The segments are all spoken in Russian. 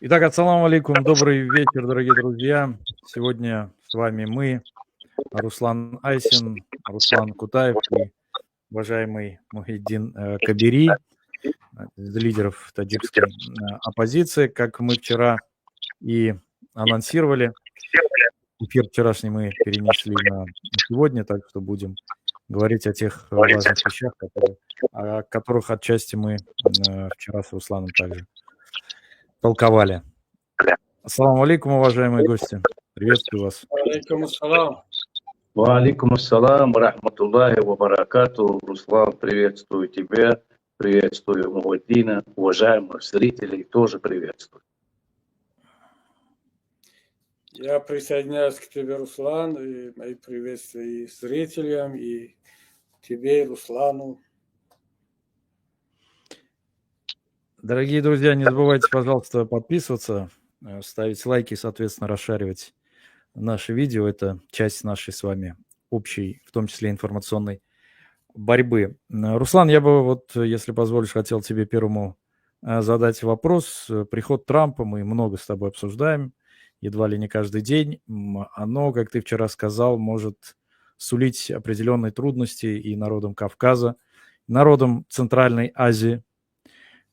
Итак, ассаламу алейкум, добрый вечер, дорогие друзья. Сегодня с вами мы, Руслан Айсин, Руслан Кутаев и уважаемый Мухиддин Кабири, из лидеров таджикской оппозиции. Как мы вчера и анонсировали, эфир вчерашний мы перенесли на сегодня, так что будем говорить о тех важных вещах, о которых отчасти мы вчера с Русланом также толковали. Ассаламу алейкум, уважаемые гости. Приветствую вас. Алейкум ассалам. Ва алейкум ассалам, рахматуллахи ва баракату. Руслан, приветствую тебя, приветствую Мухиддина, уважаемых зрителей тоже приветствую. Я присоединяюсь к тебе, Руслан, и мои приветствия и зрителям, и тебе, Руслану. Дорогие друзья, не забывайте, пожалуйста, подписываться, ставить лайки и, соответственно, расшаривать наши видео. Это часть нашей с вами общей, в том числе информационной борьбы. Руслан, я бы, вот, если позволишь, хотел тебе первому задать вопрос. Приход Трампа мы много с тобой обсуждаем, едва ли не каждый день. Оно, как ты вчера сказал, может сулить определенные трудности и народам Кавказа, народам Центральной Азии,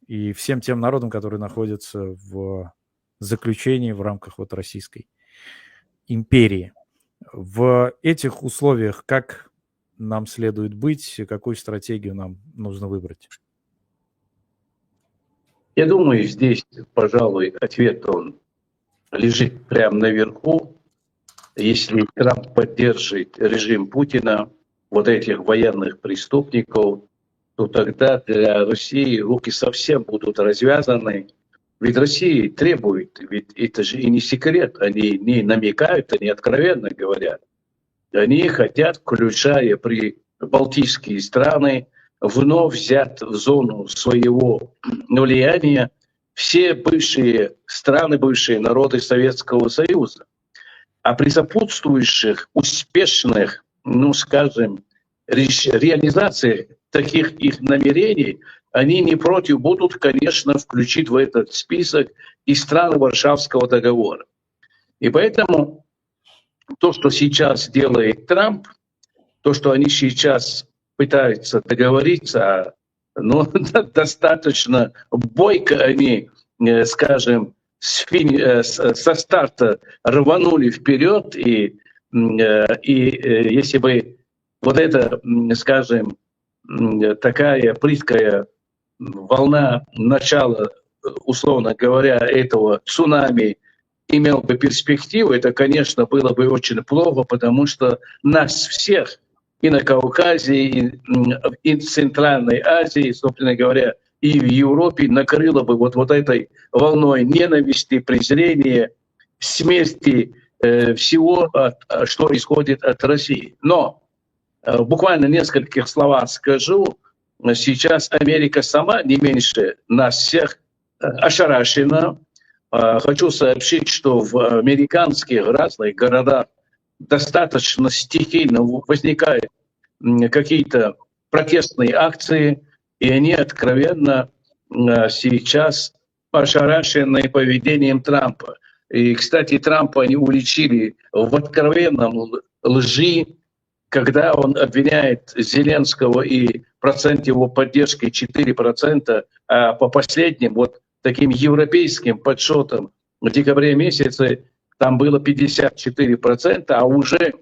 и всем тем народам, которые находятся в заключении в рамках вот Российской империи. В этих условиях как нам следует быть, какую стратегию нам нужно выбрать? Я думаю, здесь, пожалуй, ответ он лежит прямо наверху. Если Трамп поддержит режим Путина, вот этих военных преступников, то тогда для России руки совсем будут развязаны. Ведь Россия требует, ведь это же и не секрет, они не намекают, они откровенно говорят. Они хотят, включая при балтийские страны, вновь взять в зону своего влияния все бывшие страны, бывшие народы Советского Союза. А при сопутствующих успешных, скажем, реализации таких их намерений, они не против будут, конечно, включить в этот список и страны Варшавского договора. И поэтому то, что сейчас делает Трамп, то, что они сейчас пытаются договориться, достаточно бойко они, скажем, со старта рванули вперед, и если бы вот эта, скажем, такая прыткая волна начала, условно говоря, этого цунами имел бы перспективу, это, конечно, было бы очень плохо, потому что нас всех и на Кавказе, и в Центральной Азии, собственно говоря, и в Европе накрыло бы вот этой волной ненависти, презрения, смерти, всего, что исходит от России. Но буквально нескольких словах скажу. Сейчас Америка сама не меньше нас всех ошарашена. Хочу сообщить, что в американских разных городах достаточно стихийно возникают какие-то протестные акции, и они откровенно сейчас ошарашены поведением Трампа. И, кстати, Трампа они уличили в откровенном лжи, когда он обвиняет Зеленского, и процент его поддержки 4%, а по последним таким европейским подсчетам в декабре месяце там было 54%, а уже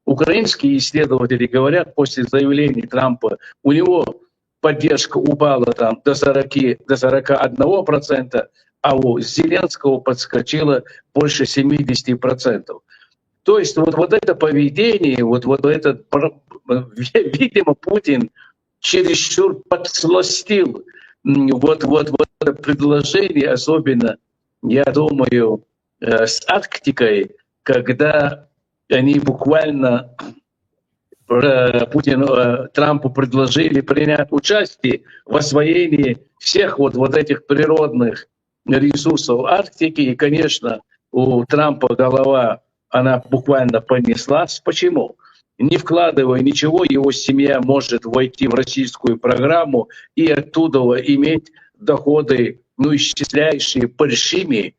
украинские исследователи говорят, после заявлений Трампа у него поддержка упала там до 41%, а у Зеленского подскочила больше 70%. То есть вот это поведение, видимо, Путин чересчур подсластил это предложение, особенно, я думаю, с Арктикой, когда они буквально Трампу предложили принять участие в освоении всех этих природных ресурсов Арктики. И, конечно, у Трампа голова, она буквально понеслась. Почему? Не вкладывая ничего, его семья может войти в российскую программу и оттуда иметь доходы ну, исчисляющие большими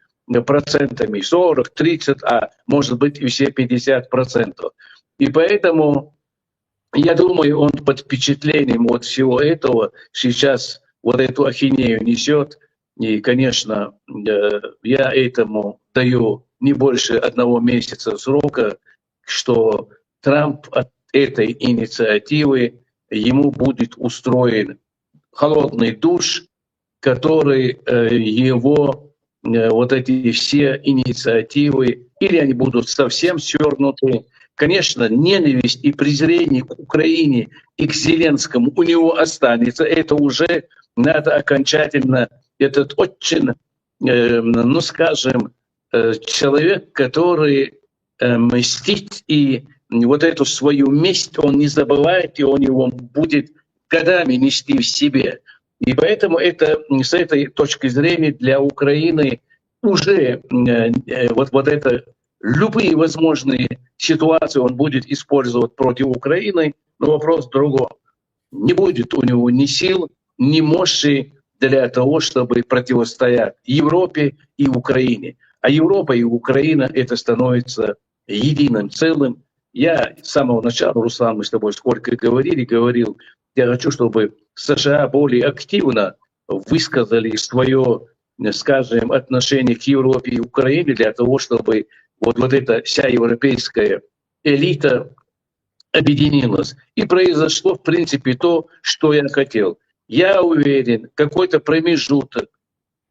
процентами, 40, 30, а может быть и все 50%. И поэтому, я думаю, он под впечатлением вот всего этого сейчас вот эту ахинею несет. И, конечно, я этому даю не больше 1 месяца срока, что Трамп от этой инициативы, ему будет устроен холодный душ, который его вот эти все инициативы, или они будут совсем свернуты. Конечно, ненависть и презрение к Украине и к Зеленскому у него останется. Это уже надо окончательно, этот очень, ну скажем, человек, который мстит, и вот эту свою месть он не забывает, и он его будет годами нести в себе. И поэтому это с этой точки зрения для Украины уже вот это любые возможные ситуации он будет использовать против Украины, но вопрос в другом. Не будет у него ни сил, ни мощи для того, чтобы противостоять Европе и Украине. А Европа и Украина это становится единым целым. Я с самого начала, Руслан, мы с тобой сколько говорил, я хочу, чтобы США более активно высказали свое, скажем, отношение к Европе и Украине для того, чтобы вот эта вся европейская элита объединилась. И произошло, в принципе, то, что я хотел. Я уверен, какой-то промежуток,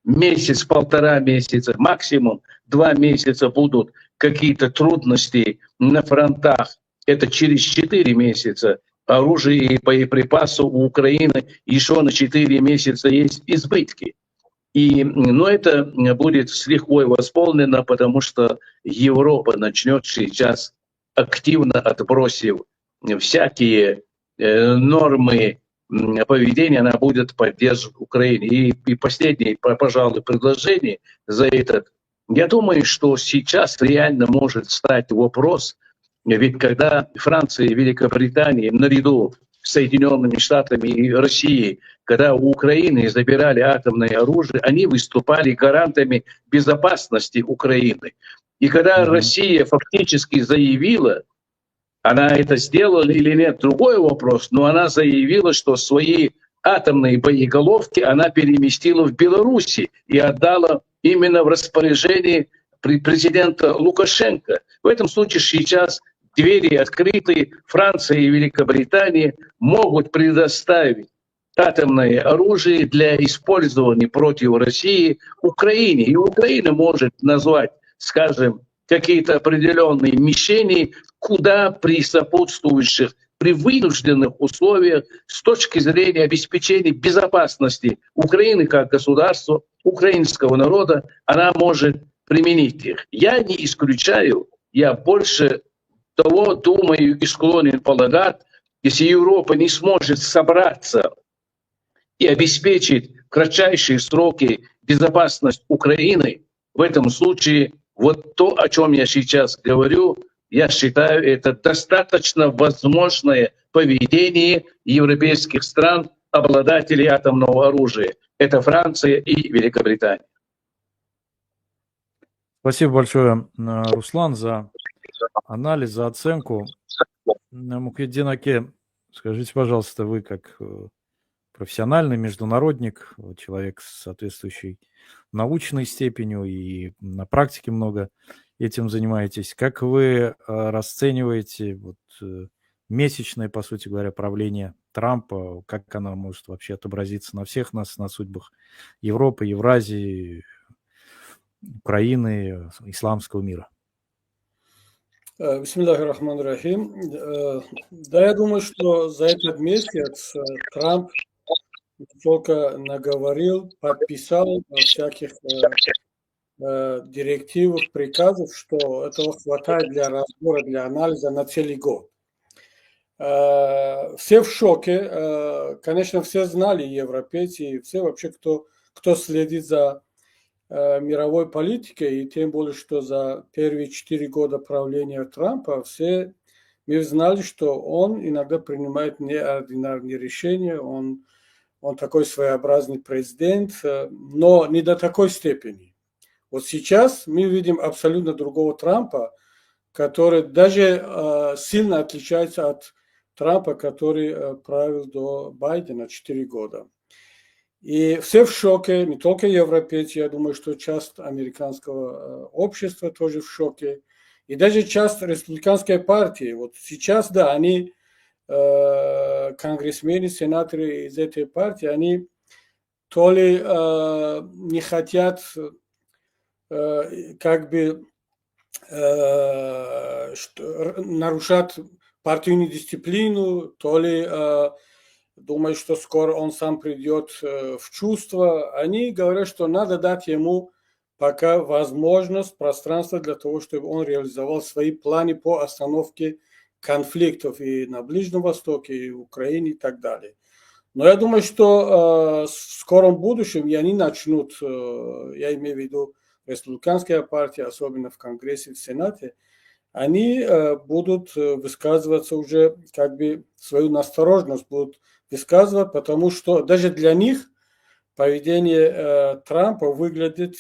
месяц, 1,5 месяца, максимум 2 месяца будут какие-то трудности на фронтах. Это через 4 месяца. Оружие и боеприпасов у Украины еще на 4 месяца есть избытки. Но это будет с лихвой восполнено, потому что Европа начнет сейчас активно отбросив всякие нормы поведения, она будет поддерживать Украину. И последнее, пожалуй, предложение за этот. Я думаю, что сейчас реально может стать вопрос, ведь когда Франция и Великобритания наряду с Соединенными Штатами и Россией, когда у Украины забирали атомное оружие, они выступали гарантами безопасности Украины. И когда Россия фактически заявила, она это сделала или нет, другой вопрос, но она заявила, что свои атомные боеголовки она переместила в Беларуси и отдала именно в распоряжение президента Лукашенко. В этом случае сейчас двери открыты, Франция и Великобритания могут предоставить атомное оружие для использования против России Украине. И Украина может назвать, скажем, какие-то определенные мишени, куда при сопутствующих, при вынужденных условиях с точки зрения обеспечения безопасности Украины как государства, украинского народа, она может применить их. Я не исключаю, я больше того думаю и склонен полагать, если Европа не сможет собраться и обеспечить в кратчайшие сроки безопасность Украины, в этом случае вот то, о чем я сейчас говорю, я считаю, это достаточно возможное поведение европейских стран, обладателей атомного оружия. Это Франция и Великобритания. Спасибо большое, Руслан, за анализ, за оценку. Мухиддин Аке, скажите, пожалуйста, вы как профессиональный международник, человек с соответствующей научной степенью и на практике много этим занимаетесь. Как вы расцениваете месячное, по сути говоря, правление Трампа? Как оно может вообще отобразиться на всех нас, на судьбах Европы, Евразии, Украины, исламского мира? Бисмиллахи рахмани рахим. Да, я думаю, что за этот месяц Трамп только наговорил, подписал всяких директивов, приказов, что этого хватает для разбора, для анализа на целый год. Все в шоке. Конечно, все знали, европейцы, все вообще, кто следит за мировой политикой, и тем более, что за первые 4 года правления Трампа все мы знали, что он иногда принимает неординарные решения, он он такой своеобразный президент, но не до такой степени. Вот сейчас мы видим абсолютно другого Трампа, который даже сильно отличается от Трампа, который правил до Байдена 4 года. И все в шоке, не только европейцы, я думаю, что часть американского общества тоже в шоке. И даже часть республиканской партии. Вот сейчас, да, они, конгрессмены, сенаторы из этой партии, они то ли не хотят как бы нарушать партийную дисциплину, то ли думают, что скоро он сам придет в чувство. Они говорят, что надо дать ему пока возможность, пространство для того, чтобы он реализовал свои планы по остановке конфликтов и на Ближнем Востоке, и в Украине и так далее. Но я думаю, что в скором будущем и они начнут, я имею в виду республиканская партия, особенно в Конгрессе, в Сенате, они будут высказываться уже, как бы свою настороженность будут высказывать, потому что даже для них поведение Трампа выглядит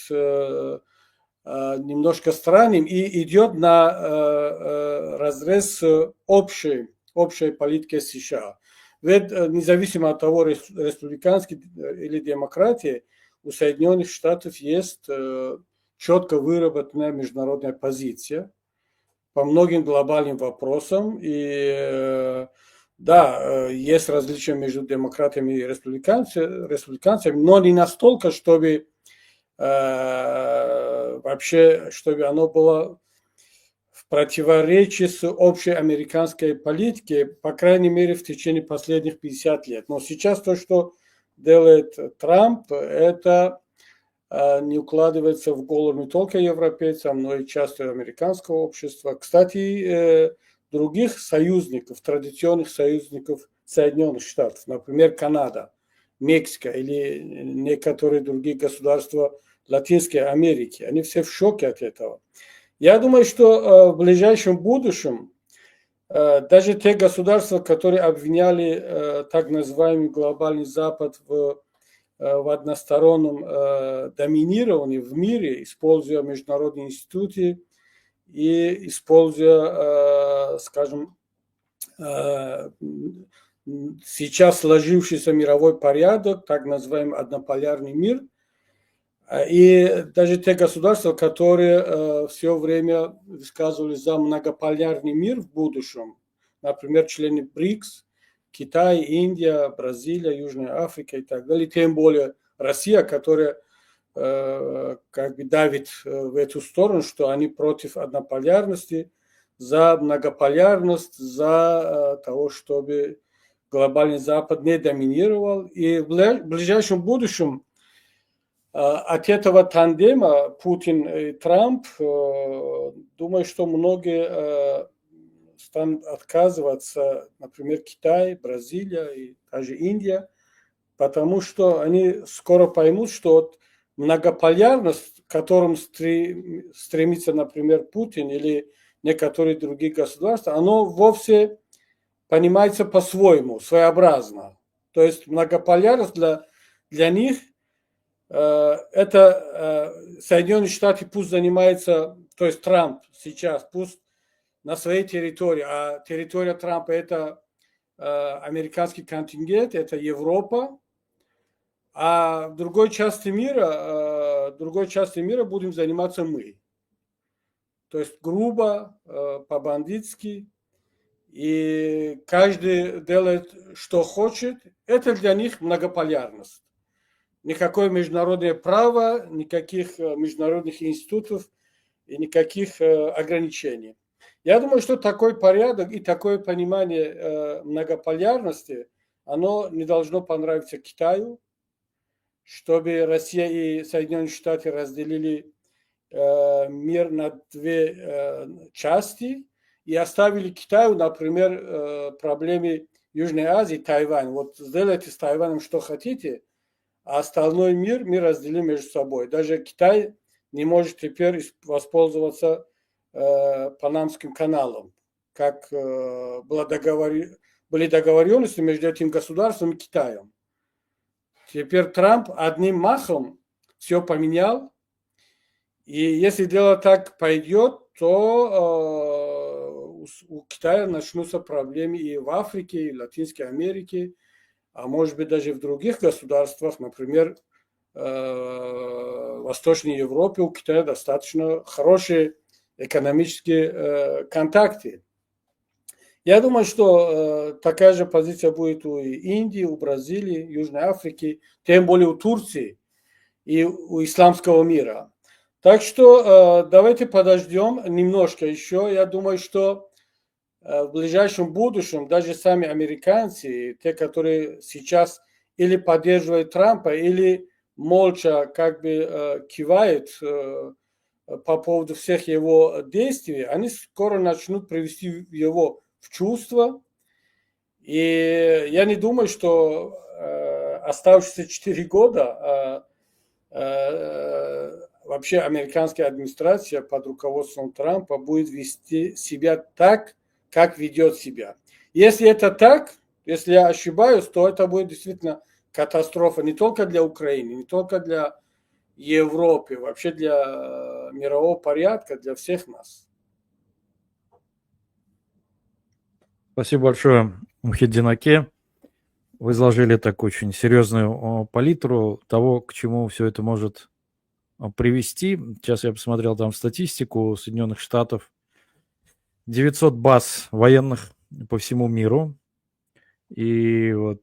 немножко странным и идет на разрез общей политики США. Ведь независимо от того, республиканский или демократия, у Соединенных Штатов есть четко выработанная международная позиция по многим глобальным вопросам. И да, есть различия между демократами и республиканцами, но не настолько, чтобы вообще, чтобы оно было в противоречии с общей американской политикой, по крайней мере, в течение последних 50 лет. Но сейчас то, что делает Трамп, это не укладывается в голову не только европейцам, но и частью американского общества. Кстати, других союзников, традиционных союзников Соединенных Штатов, например, Канада, Мексика или некоторые другие государства Латинской Америки, они все в шоке от этого. Я думаю, что в ближайшем будущем даже те государства, которые обвиняли так называемый глобальный Запад в одностороннем доминировании в мире, используя международные институты и используя, скажем, сейчас сложившийся мировой порядок, так называемый однополярный мир, и даже те государства, которые все время высказывались за многополярный мир в будущем, например, члены БРИКС, Китай, Индия, Бразилия, Южная Африка и так далее, тем более Россия, которая как бы давит в эту сторону, что они против однополярности, за многополярность, за того, чтобы глобальный Запад не доминировал. И в ближайшем будущем от этого тандема Путин и Трамп, думаю, что многие станут отказываться, например, Китай, Бразилия и даже Индия, потому что они скоро поймут, что многополярность, к которым стремится, например, Путин или некоторые другие государства, оно вовсе понимается по-своему, своеобразно. То есть многополярность для них это Соединенные Штаты пусть занимаются, то есть Трамп сейчас пусть на своей территории, а территория Трампа это американский контингент, это Европа, а в другой части мира будем заниматься мы. То есть грубо, по-бандитски, и каждый делает, что хочет. Это для них многополярность. Никакое международное право, никаких международных институтов и никаких ограничений. Я думаю, что такой порядок и такое понимание многополярности, оно не должно понравиться Китаю, чтобы Россия и Соединенные Штаты разделили мир на две части и оставили Китаю, например, проблемы Южной Азии, Тайвань. Вот сделайте с Тайванем что хотите, а остальной мир мы разделим между собой. Даже Китай не может теперь воспользоваться Панамским каналом, как были договоренности между этим государством и Китаем. Теперь Трамп одним махом все поменял. И если дело так пойдет, то у Китая начнутся проблемы и в Африке, и в Латинской Америке, а может быть даже в других государствах, например, в Восточной Европе у Китая достаточно хорошие экономические контакты. Я думаю, что такая же позиция будет у Индии, у Бразилии, Южной Африки, тем более у Турции и у исламского мира. Так что давайте подождем немножко еще. Я думаю, что в ближайшем будущем даже сами американцы, те, которые сейчас или поддерживают Трампа, или молча как бы кивают по поводу всех его действий, они скоро начнут привести его в чувство. И я не думаю, что оставшиеся 4 года вообще американская администрация под руководством Трампа будет вести себя так, как ведет себя. Если это так, если я ошибаюсь, то это будет действительно катастрофа не только для Украины, не только для Европы, вообще для мирового порядка, для всех нас. Спасибо большое, Мухиддин Аке. Вы изложили так очень серьезную палитру того, к чему все это может привести. Сейчас я посмотрел там статистику Соединенных Штатов. 900 баз военных по всему миру. И вот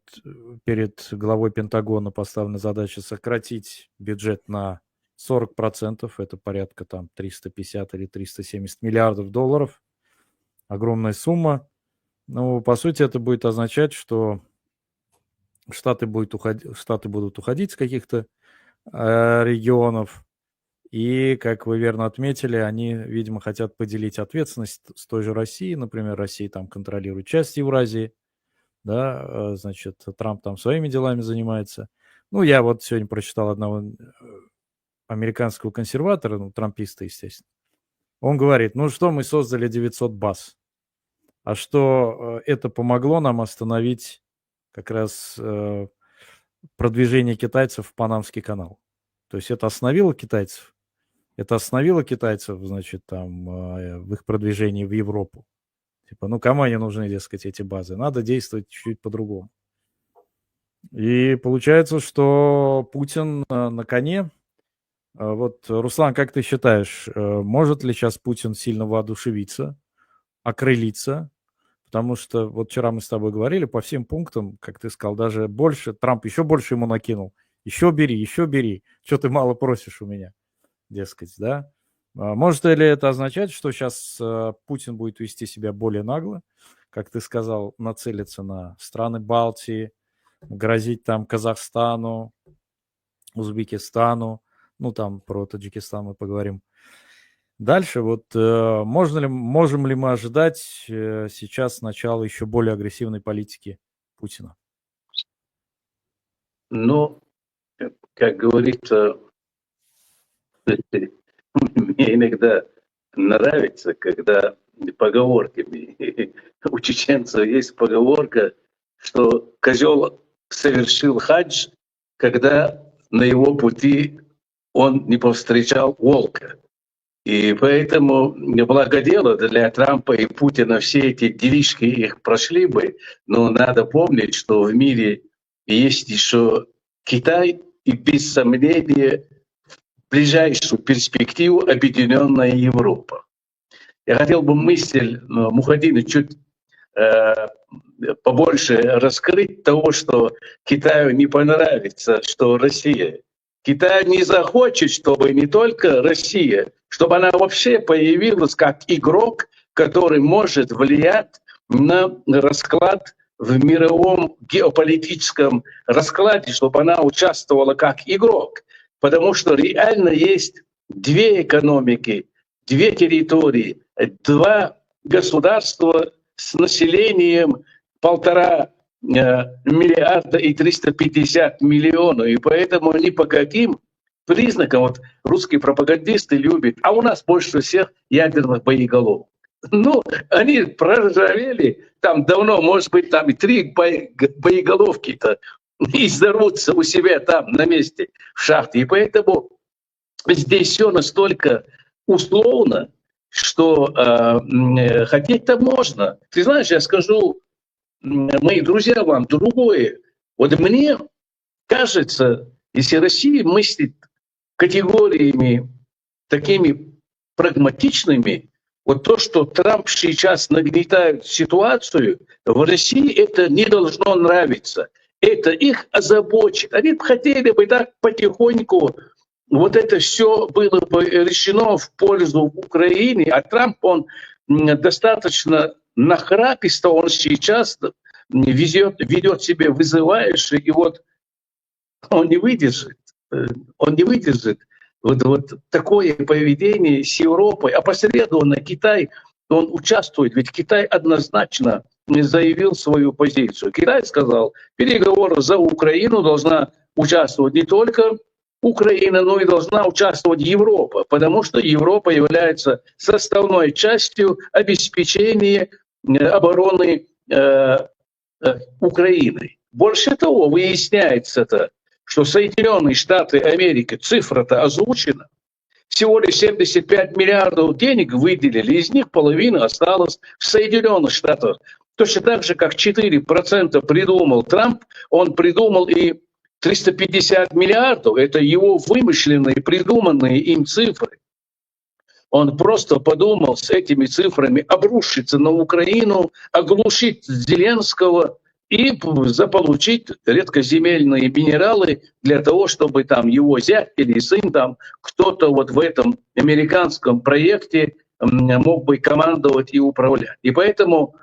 перед главой Пентагона поставлена задача сократить бюджет на 40%. Это порядка там 350 или 370 миллиардов долларов. Огромная сумма. Но по сути это будет означать, что Штаты будут уходить с каких-то регионов. И, как вы верно отметили, они, видимо, хотят поделить ответственность с той же Россией. Например, Россия там контролирует часть Евразии. Да, значит, Трамп там своими делами занимается. Ну, я вот сегодня прочитал одного американского консерватора, ну, трамписта, естественно. Он говорит, ну что, мы создали 900 баз. А что это помогло нам остановить как раз продвижение китайцев в Панамский канал. То есть это остановило китайцев. Это остановило китайцев, значит, там в их продвижении в Европу. Типа, ну, кому они нужны, дескать, эти базы? Надо действовать чуть-чуть по-другому. И получается, что Путин на коне. Вот, Руслан, как ты считаешь, может ли сейчас Путин сильно воодушевиться, окрылиться? Потому что вот вчера мы с тобой говорили, по всем пунктам, как ты сказал, даже больше, Трамп еще больше ему накинул. Еще бери, что ты мало просишь у меня, дескать, да? Может ли это означать, что сейчас Путин будет вести себя более нагло, как ты сказал, нацелиться на страны Балтии, грозить там Казахстану, Узбекистану, ну там про Таджикистан мы поговорим. Дальше вот можем ли мы ожидать сейчас начала еще более агрессивной политики Путина? Ну, как говорится, мне иногда нравится, когда поговорками. У чеченцев есть поговорка, что козел совершил хадж, когда на его пути он не повстречал волка. И поэтому благодело для Трампа и Путина все эти делишки их прошли бы, но надо помнить, что в мире есть еще Китай и без сомнения в ближайшую перспективу объединенная Европа. Я хотел бы мысль Мухаддина чуть побольше раскрыть того, что Китаю не понравится, что Россия. Китай не захочет, чтобы не только Россия, чтобы она вообще появилась как игрок, который может влиять на расклад в мировом геополитическом раскладе, чтобы она участвовала как игрок. Потому что реально есть две экономики, две территории, два государства с населением 1,5 миллиарда и 350 миллионов. И поэтому ни по каким признакам, вот русские пропагандисты любят, а у нас больше всех ядерных боеголовок. Ну, они проржавели там давно, может быть, там и 3 боеголовки-то и взорвутся у себя там на месте в шахте. И поэтому здесь все настолько условно, что хотеть-то можно. Ты знаешь, я скажу, мои друзья, вам другое. Вот мне кажется, если Россия мыслит категориями такими прагматичными, вот то, что Трамп сейчас нагнетает ситуацию, в России это не должно нравиться. Это их озабочит. Они бы хотели бы так потихоньку, вот это все было бы решено в пользу Украины, а Трамп, он достаточно нахраписто, он сейчас ведет себя вызывающе, и вот он не выдержит. Он не выдержит вот такое поведение с Европой. Опосредованно Китай, он участвует, ведь Китай однозначно заявил свою позицию. Китай сказал, в переговорах за Украину должна участвовать не только Украина, но и должна участвовать Европа, потому что Европа является составной частью обеспечения обороны Украины. Больше того, выясняется-то, что Соединенные Штаты Америки, цифра-то озвучена, всего лишь 75 миллиардов денег выделили, из них половина осталась в Соединенных Штатах. Точно так же, как 4% придумал Трамп, он придумал и 350 миллиардов. Это его вымышленные, придуманные им цифры. Он просто подумал с этими цифрами обрушиться на Украину, оглушить Зеленского и заполучить редкоземельные минералы для того, чтобы там его зять или сын, там кто-то вот в этом американском проекте мог бы командовать и управлять. И поэтому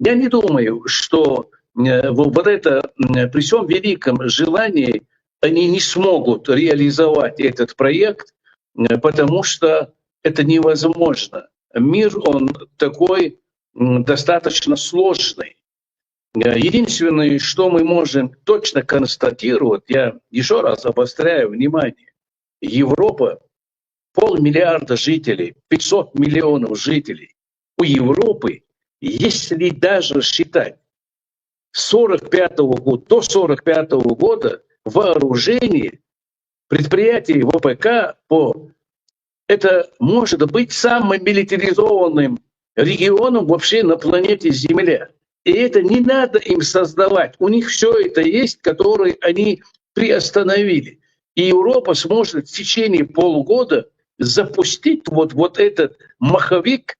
я не думаю, что вот это при всем великом желании они не смогут реализовать этот проект, потому что это невозможно. Мир, он такой достаточно сложный. Единственное, что мы можем точно констатировать, я еще раз обостряю внимание, Европа, 500 миллиарда жителей, 500 миллионов жителей. У Европы, если даже считать с 45 года до 45 года вооружение предприятий ВПК это может быть самым милитаризованным регионом вообще на планете Земля. И это не надо им создавать. У них все это есть, которые они приостановили. И Европа сможет в течение полугода запустить вот этот маховик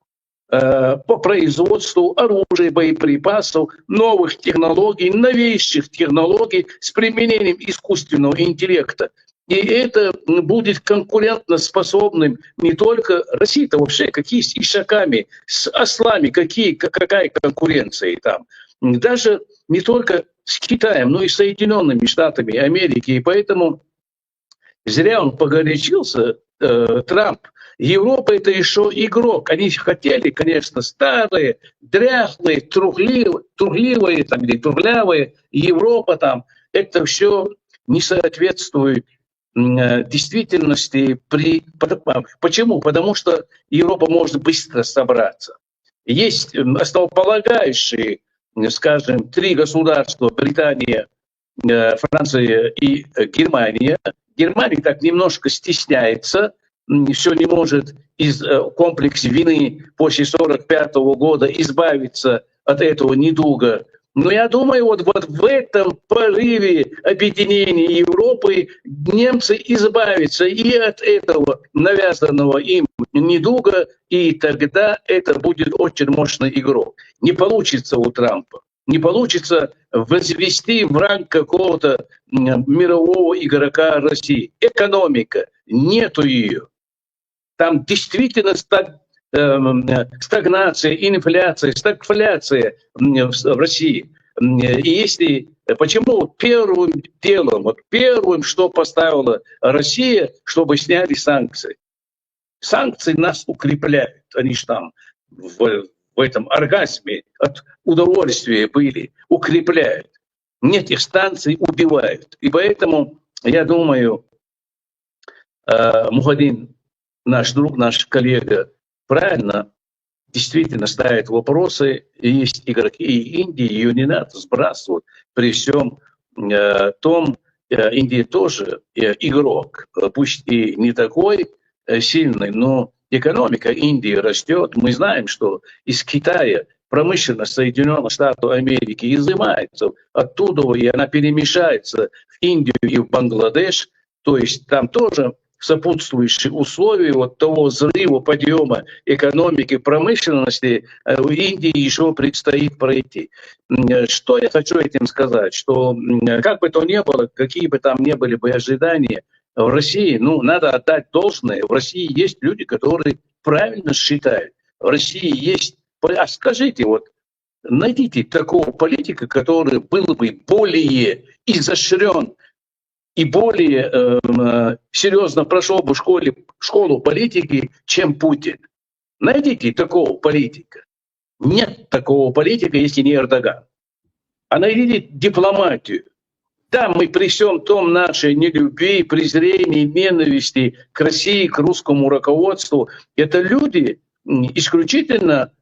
по производству оружия, боеприпасов, новых технологий, новейших технологий с применением искусственного интеллекта. И это будет конкурентоспособным не только России-то вообще, какие с ишаками, с ослами, какая конкуренция там. Даже не только с Китаем, но и с Соединенными Штатами Америки. И поэтому зря он погорячился, Трамп. Европа — это еще игрок. Они хотели, конечно, старые, дряхлые, трухливые там, или трухлявые. Европа там, это все не соответствует действительности. Почему? Потому что Европа может быстро собраться. Есть основополагающие, скажем, три государства: Британия, Франция и Германия. Германия так немножко стесняется, все не может из комплекса вины после 1945 года избавиться от этого недуга. Но я думаю, вот в этом порыве объединения Европы немцы избавятся и от этого навязанного им недуга, и тогда это будет очень мощный игрок. Не получится у Трампа. Не получится возвести в ранг какого-то мирового игрока России. Экономика. Нету ее. Там действительно стагнация, инфляция, стагфляция в России. И если почему первым делом, первым, что поставила Россия, чтобы сняли санкции? Санкции нас укрепляют. Они же там в этом оргазме от удовольствия были, укрепляют. Нет, их станций убивают. И поэтому, я думаю, Мухаддин, наш друг, наш коллега, правильно действительно ставит вопросы. Есть игроки и Индии, ее не надо сбрасывать при всем том Индия тоже игрок, пусть и не такой сильный, но экономика Индии растет. Мы знаем, что из Китая промышленность Соединенных Штатов Америки изымается оттуда, и она перемешается в Индию и в Бангладеш. То есть там тоже сопутствующие условия вот того взрыва, подъема экономики, промышленности в Индии еще предстоит пройти. Что я хочу этим сказать? Что как бы то ни было, какие бы там ни были бы ожидания в России, ну, надо отдать должное. В России есть люди, которые правильно считают. В России есть... А скажите, вот, найдите такого политика, который был бы более изощрен и более серьезно прошел бы школу политики, чем Путин. Найдите такого политика. Нет такого политика, если не Эрдоган. А найдите дипломатию. Да, мы при всем том нашей нелюбви, презрении, ненависти к России, к русскому руководству, это люди исключительно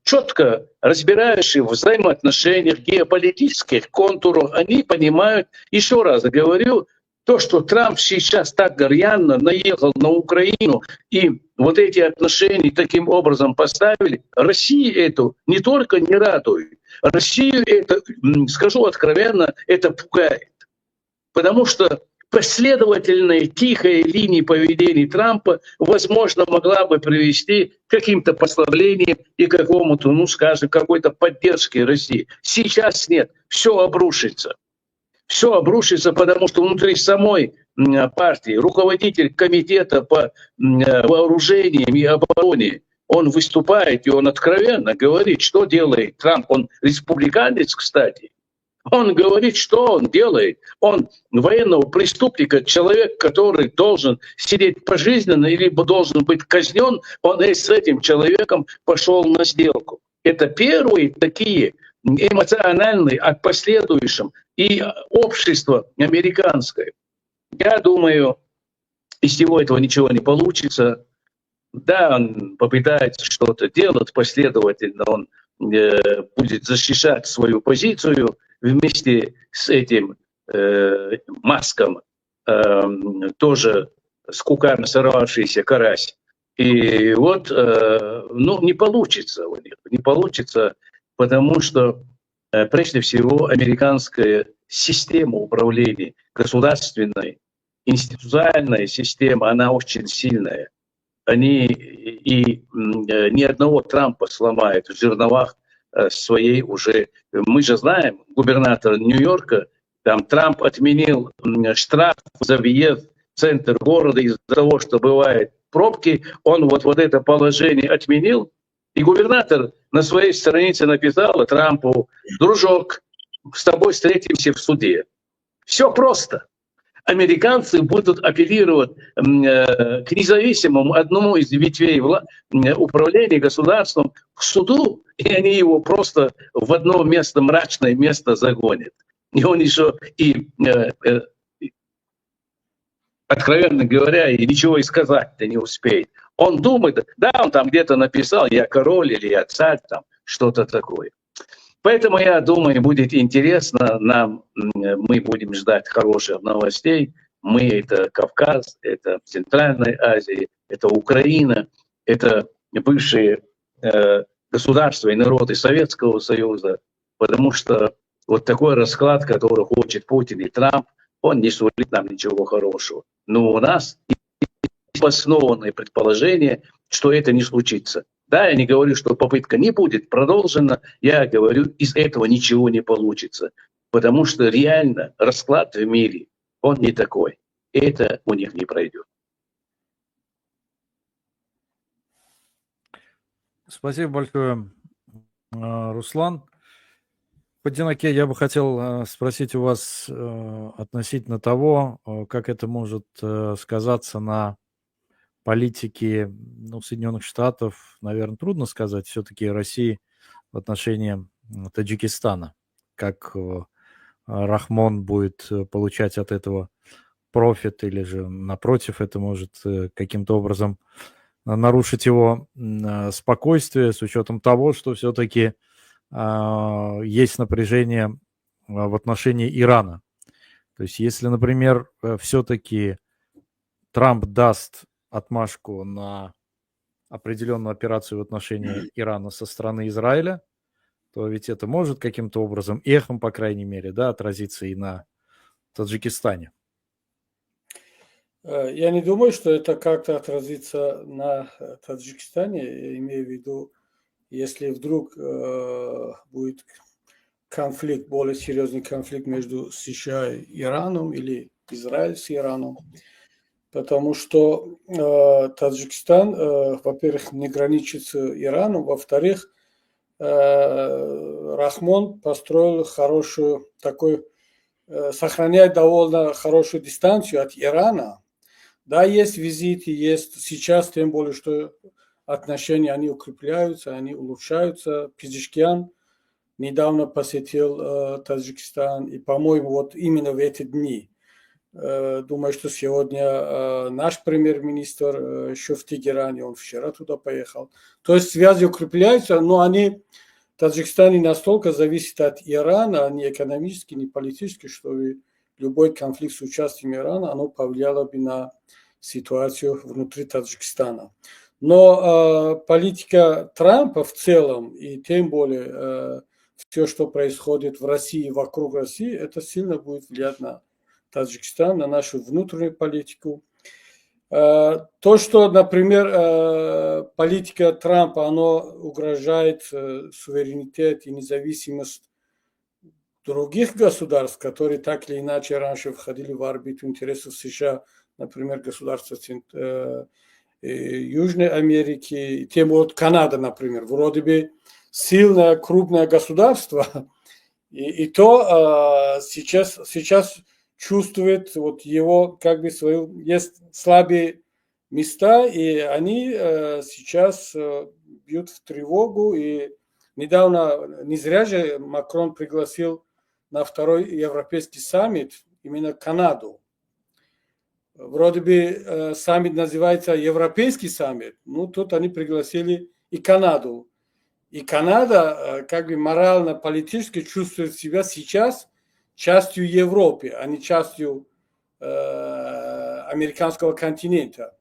четко разбирающие в взаимоотношениях, геополитических контурах, они понимают, еще раз говорю, то, что Трамп сейчас так горянно наехал на Украину, и вот эти отношения таким образом поставили, Россию эту не только не радует, Россию это, скажу откровенно, это пугает. Потому что последовательная тихая линия поведения Трампа, возможно, могла бы привести к каким-то послаблениям и какому-то, ну, скажем, какой-то поддержке России. Сейчас нет, все обрушится. Все обрушится, потому что внутри самой партии руководитель комитета по вооружениям и обороне, он выступает и он откровенно говорит, что делает Трамп. Он республиканец, кстати. Он говорит, что он делает. Он военного преступника, человек, который должен сидеть пожизненно или должен быть казнен, он и с этим человеком пошел на сделку. Это первые такие эмоциональные, а в последующем и общество американское. Я думаю, из всего этого ничего не получится. Да, он попытается что-то делать последовательно, он будет защищать свою позицию вместе с этим Маском, тоже скукарно сорвавшийся карась. И вот, ну, не получится у них, не получится, потому что прежде всего американская система управления, государственная, институциональная система, она очень сильная. Они и ни одного Трампа сломают в жерновах своей уже. Мы же знаем, губернатор Нью-Йорка, там Трамп отменил штраф за въезд в центр города из-за того, что бывают пробки. Он вот это положение отменил. И губернатор на своей странице написал Трампу: дружок, с тобой встретимся в суде. Все просто. Американцы будут апеллировать к независимому одному из ветвей управления государством, к суду, и они его просто в одно место, мрачное место загонят. И он еще откровенно говоря, и ничего и сказать-то не успеет. Он думает, да, он там где-то написал, я король или я царь, там что-то такое. Поэтому, я думаю, будет интересно нам, мы будем ждать хороших новостей. Мы — это Кавказ, это Центральная Азия, это Украина, это бывшие государства и народы Советского Союза, потому что вот такой расклад, который хочет Путин и Трамп, он не сулит нам ничего хорошего. Но у нас обоснованное предположение, что это не случится. Да, я не говорю, что попытка не будет продолжена, я говорю, из этого ничего не получится, потому что реально расклад в мире, он не такой. Это у них не пройдет. Спасибо большое, Руслан. По Динаке я бы хотел спросить у вас относительно того, как это может сказаться на политики, ну, Соединенных Штатов, наверное, трудно сказать, все-таки России в отношении Таджикистана. Как Рахмон будет получать от этого профит, или же, напротив, это может каким-то образом нарушить его спокойствие с учетом того, что все-таки есть напряжение в отношении Ирана. То есть если, например, все-таки Трамп даст отмашку на определенную операцию в отношении Ирана со стороны Израиля, то ведь это может каким-то образом эхом, по крайней мере, да, отразиться и на Таджикистане. Я не думаю, что это как-то отразится на Таджикистане. Я имею в виду, если вдруг будет конфликт, более серьезный конфликт между США и Ираном или Израиль с Ираном. Потому что Таджикистан, во-первых, не граничит с Ираном, во-вторых, Рахмон построил хорошую такой, сохраняет довольно хорошую дистанцию от Ирана. Да, есть визиты, есть сейчас, тем более, что отношения, они укрепляются, они улучшаются. Пезешкиан недавно посетил Таджикистан, и, по-моему, вот именно в эти дни. Думаю, что сегодня наш премьер-министр еще в Тегеране, он вчера туда поехал. То есть связи укрепляются, но они, Таджикистан, настолько зависит от Ирана, не экономически, не политически, что любой конфликт с участием Ирана, оно повлияло бы на ситуацию внутри Таджикистана. Но политика Трампа в целом, и тем более все, что происходит в России, вокруг России, это сильно будет влиять на Таджикистан, на нашу внутреннюю политику. То, что, например, политика Трампа, она угрожает суверенитет и независимость других государств, которые так или иначе раньше входили в орбиту интересов США, например, государства Южной Америки, тем вот Канада, например, вроде бы сильное, крупное государство, и то сейчас чувствует вот его, как бы, свою, есть слабые места, и они сейчас бьют в тревогу, и недавно, не зря же Макрон пригласил на второй европейский саммит именно Канаду. Вроде бы саммит называется Европейский саммит, ну тут они пригласили и Канаду. И Канада как бы морально-политически чувствует себя сейчас частью Европы, а не частью американского континента.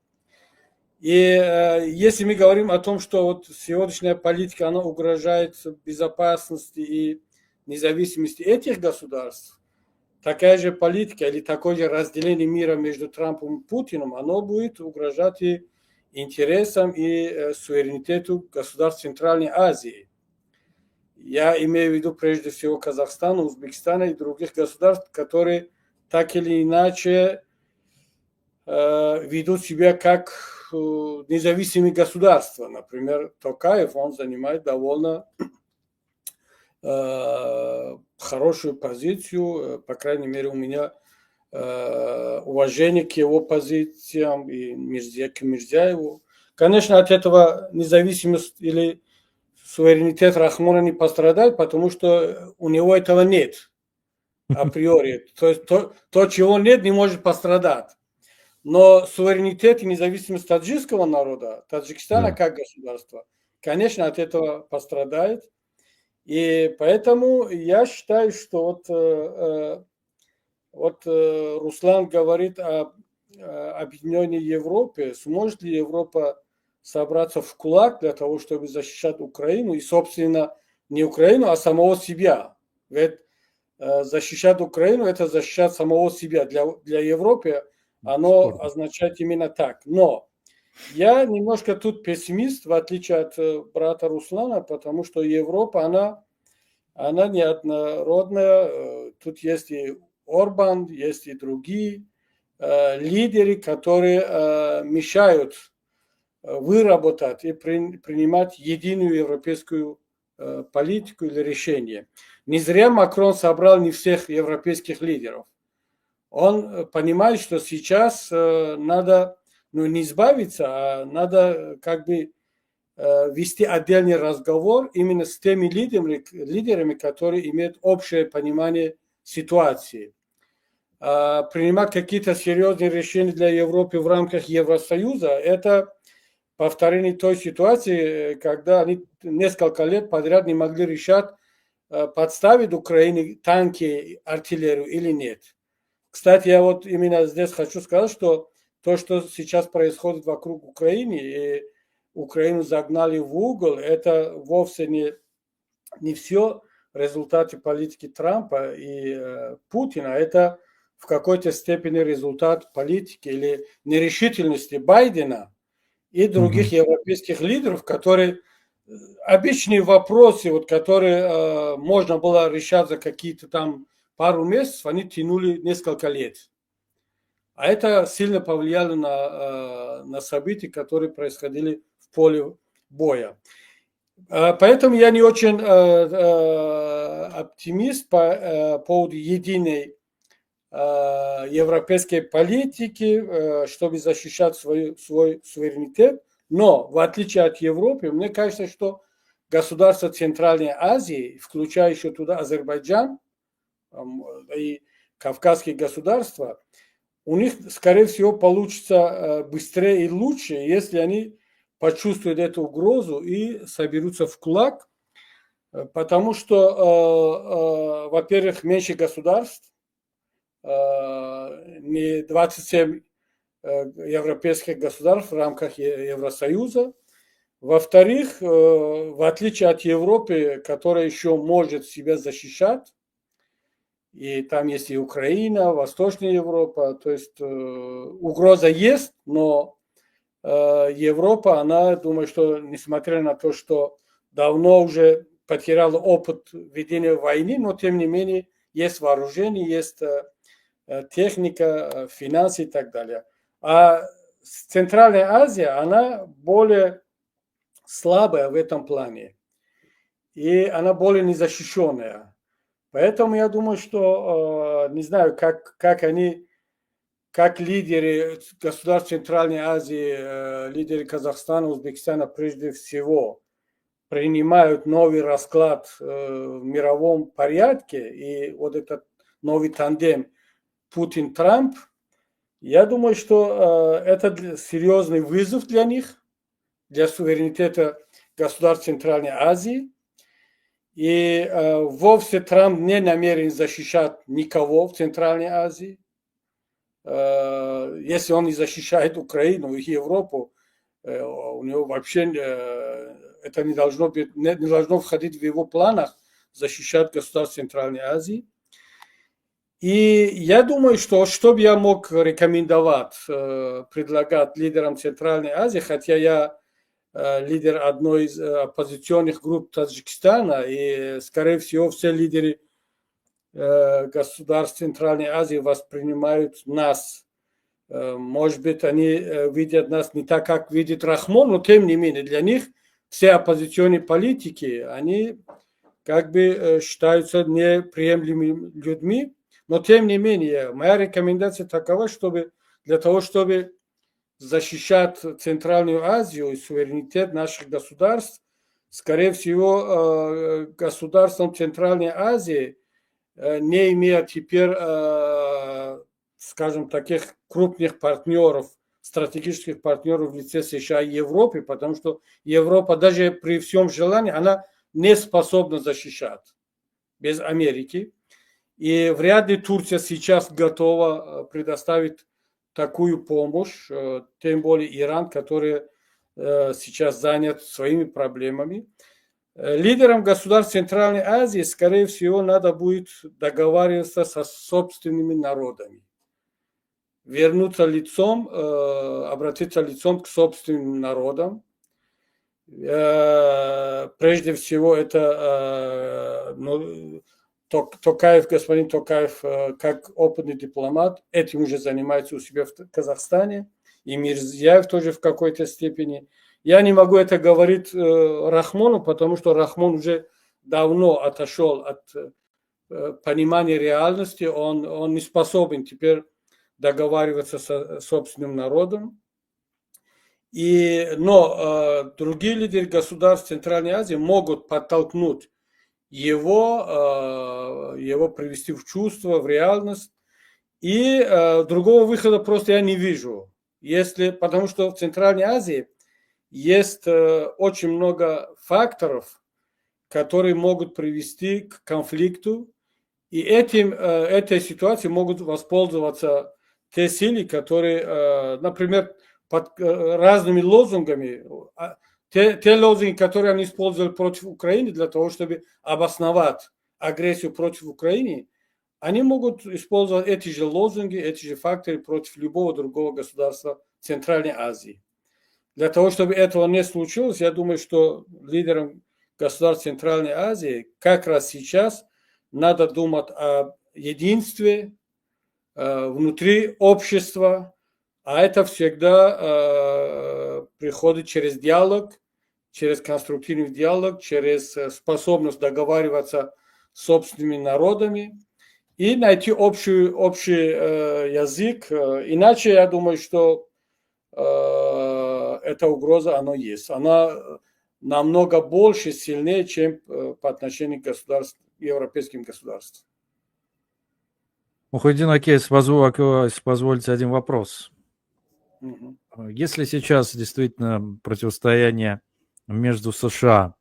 И если мы говорим о том, что вот сегодняшняя политика, она угрожает безопасности и независимости этих государств, такая же политика или такое же разделение мира между Трампом и Путиным, оно будет угрожать и интересам и суверенитету государств Центральной Азии. Я имею в виду прежде всего Казахстана, Узбекистана и других государств, которые так или иначе ведут себя как независимые государства. Например, Токаев, он занимает довольно хорошую позицию, по крайней мере, у меня уважение к его позициям и к Мирзияеву. Конечно, от этого независимость или суверенитет Рахмона не пострадает, потому что у него этого нет априори. То есть то, чего нет, не может пострадать. Но суверенитет и независимость таджикского народа, Таджикистана как государства, конечно, от этого пострадает. И поэтому я считаю, что вот Руслан говорит о объединении Европы. Сможет ли Европа собраться в кулак для того, чтобы защищать Украину? И, собственно, не Украину, а самого себя. Ведь защищать Украину – это защищать самого себя. Для Европы оно означает именно так. Но я немножко тут пессимист, в отличие от брата Руслана, потому что Европа, она неоднородная. Тут есть и Орбан, есть и другие лидеры, которые мешают выработать и принимать единую европейскую политику или решение. Не зря Макрон собрал не всех европейских лидеров. Он понимает, что сейчас надо не избавиться, а надо как бы вести отдельный разговор именно с теми лидерами, которые имеют общее понимание ситуации. Принимать какие-то серьезные решения для Европы в рамках Евросоюза – это повторение той ситуации, когда они несколько лет подряд не могли решать подставит Украине танки, артиллерию или нет. Кстати, я вот именно здесь хочу сказать, что то, что сейчас происходит вокруг Украины, и Украину загнали в угол, это вовсе не все результаты политики Трампа и Путина, это в какой-то степени результат политики или нерешительности Байдена и других европейских лидеров, которые обычные вопросы, вот, которые можно было решать за какие-то там пару месяцев, они тянули несколько лет. А это сильно повлияло на события, которые происходили в поле боя. Поэтому я не очень оптимист по поводу единой европейской политики, чтобы защищать свой суверенитет. Но, в отличие от Европы, мне кажется, что государства Центральной Азии, включая еще туда Азербайджан и Кавказские государства, у них, скорее всего, получится быстрее и лучше, если они почувствуют эту угрозу и соберутся в кулак, потому что, во-первых, меньше государств, не 27 европейских государств в рамках Евросоюза. Во-вторых, в отличие от Европы, которая еще может себя защищать, и там есть и Украина, Восточная Европа, то есть угроза есть, но Европа, она, думаю, что несмотря на то, что давно уже потеряла опыт ведения войны, но тем не менее есть вооружение, есть техника, финансы и так далее. А Центральная Азия, она более слабая в этом плане. И она более незащищенная. Поэтому я думаю, что, не знаю, как лидеры государств Центральной Азии, лидеры Казахстана, Узбекистана прежде всего, принимают новый расклад в мировом порядке, и вот этот новый тандем Путин-Трамп, я думаю, что это серьезный вызов для них, для суверенитета государств Центральной Азии. И вовсе Трамп не намерен защищать никого в Центральной Азии. Если он не защищает Украину и Европу, у него вообще это не должно входить в его планах защищать государства Центральной Азии. И я думаю, что бы я мог рекомендовать, предлагать лидерам Центральной Азии, хотя я лидер одной из оппозиционных групп Таджикистана, и, скорее всего, все лидеры государств Центральной Азии воспринимают нас. Может быть, они видят нас не так, как видит Рахмон, но тем не менее, для них все оппозиционные политики, они как бы считаются неприемлемыми людьми. Но тем не менее, моя рекомендация такова, чтобы для того, чтобы защищать Центральную Азию и суверенитет наших государств, скорее всего, государствам Центральной Азии, не имея теперь, скажем, таких крупных партнеров, стратегических партнеров в лице США и Европы, потому что Европа даже при всем желании, она не способна защищать без Америки. И вряд ли Турция сейчас готова предоставить такую помощь, тем более Иран, который сейчас занят своими проблемами. Лидерам государств Центральной Азии, скорее всего, надо будет договариваться со собственными народами. Вернуться лицом, обратиться лицом к собственным народам. Прежде всего, это Токаев, господин Токаев, как опытный дипломат, этим уже занимается у себя в Казахстане, и Мирзияев тоже в какой-то степени. Я не могу это говорить Рахмону, потому что Рахмон уже давно отошел от понимания реальности, он не способен теперь договариваться с собственным народом. Но другие лидеры государств Центральной Азии могут подтолкнуть его привести в чувство, в реальность. И другого выхода просто я не вижу. Потому что в Центральной Азии есть очень много факторов, которые могут привести к конфликту, и этой ситуацией могут воспользоваться те силы, которые, например, под разными лозунгами, те лозунги, которые они использовали против Украины для того, чтобы обосновать агрессию против Украины, они могут использовать эти же лозунги, эти же факторы против любого другого государства Центральной Азии. Для того, чтобы этого не случилось, я думаю, что лидерам государств Центральной Азии как раз сейчас надо думать о единстве внутри общества, а это всегда приходит через диалог, через конструктивный диалог, через способность договариваться с собственными народами и найти общий язык. Иначе, я думаю, что эта угроза, она есть. Она намного больше, сильнее, чем по отношению к европейским государствам. Мухиддин Акеев, позвольте один вопрос. Угу. Если сейчас действительно противостояние между США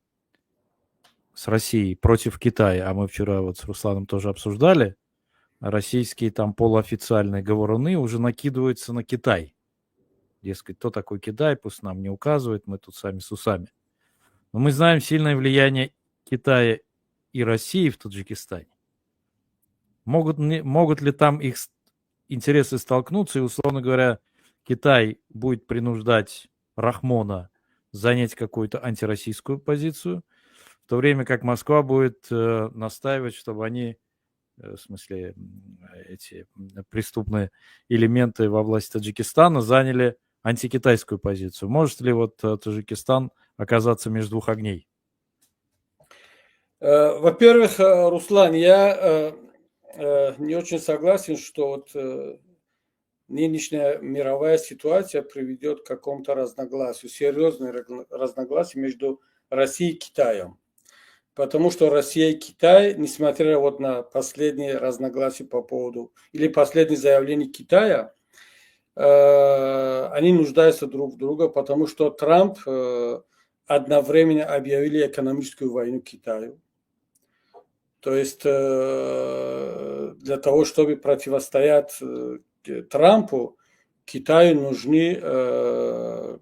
с Россией против Китая, а мы вчера вот с Русланом тоже обсуждали, российские там полуофициальные говоруны уже накидываются на Китай. Дескать, кто такой Китай, пусть нам не указывает, мы тут сами с усами. Но мы знаем сильное влияние Китая и России в Таджикистане. Могут ли там их интересы столкнуться, и, условно говоря, Китай будет принуждать Рахмона занять какую-то антироссийскую позицию, в то время как Москва будет настаивать, чтобы они, в смысле, эти преступные элементы во власти Таджикистана заняли антикитайскую позицию. Может ли вот Таджикистан оказаться между двух огней? Во-первых, Руслан, я не очень согласен, что вот нынешняя мировая ситуация приведет к какому-то разногласию, серьезной разногласию между Россией и Китаем. Потому что Россия и Китай, несмотря вот на последние разногласия по поводу, или последние заявления Китая, они нуждаются друг в друга, потому что Трамп одновременно объявили экономическую войну Китаю. То есть для того, чтобы противостоять Трампу, Китаю нужны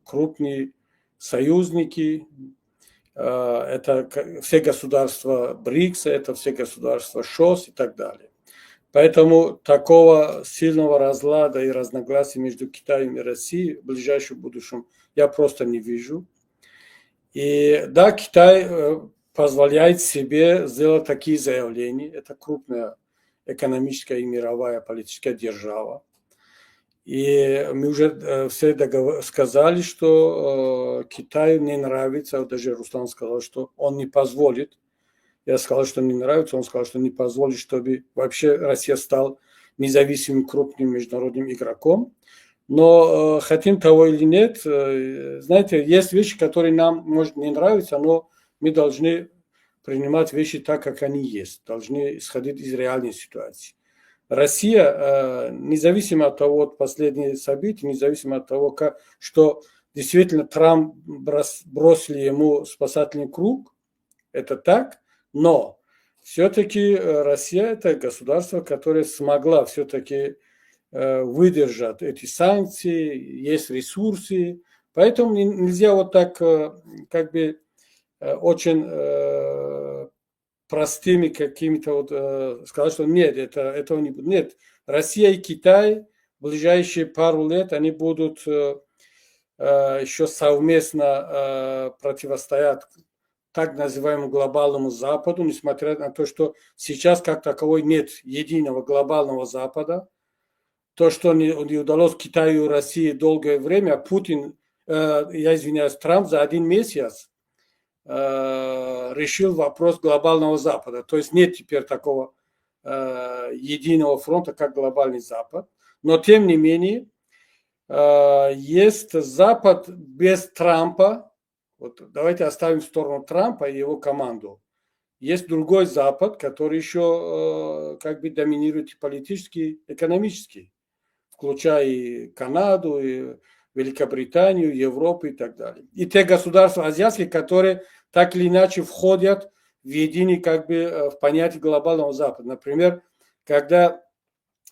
крупные союзники. Это все государства БРИКС, это все государства ШОС и так далее. Поэтому такого сильного разлада и разногласий между Китаем и Россией в ближайшем будущем я просто не вижу. И да, Китай позволяет себе сделать такие заявления. Это крупная экономическая и мировая политическая держава. И мы уже все сказали, что Китаю не нравится. Вот даже Руслан сказал, что он не позволит. Я сказал, что не нравится, он сказал, что не позволит, чтобы вообще Россия стала независимым крупным международным игроком. Но хотим того или нет, знаете, есть вещи, которые нам, может, не нравятся, но мы должны принимать вещи так, как они есть, должны исходить из реальной ситуации. Россия, независимо от того, от последних событий, независимо от того, что действительно Трамп бросили ему спасательный круг, это так, но все-таки Россия это государство, которое смогла все-таки выдержать эти санкции, есть ресурсы, поэтому нельзя вот так как бы очень простыми какими-то вот сказать, что нет, этого не будет. Нет, Россия и Китай в ближайшие пару лет они будут еще совместно противостоять так называемому глобальному Западу, несмотря на то, что сейчас как таковой нет единого глобального Запада. То, что не удалось Китаю и России долгое время, Путин, я извиняюсь, Трамп за 1 месяц решил вопрос глобального Запада. То есть нет теперь такого единого фронта, как глобальный Запад. Но тем не менее, есть Запад без Трампа. Вот давайте оставим в сторону Трампа и его команду. Есть другой Запад, который еще как бы доминирует и политически, и экономически, включая и Канаду, и Великобританию, Европу и так далее. И те государства азиатские, которые так или иначе входят в введении как бы в понятие глобального Запада. Например, когда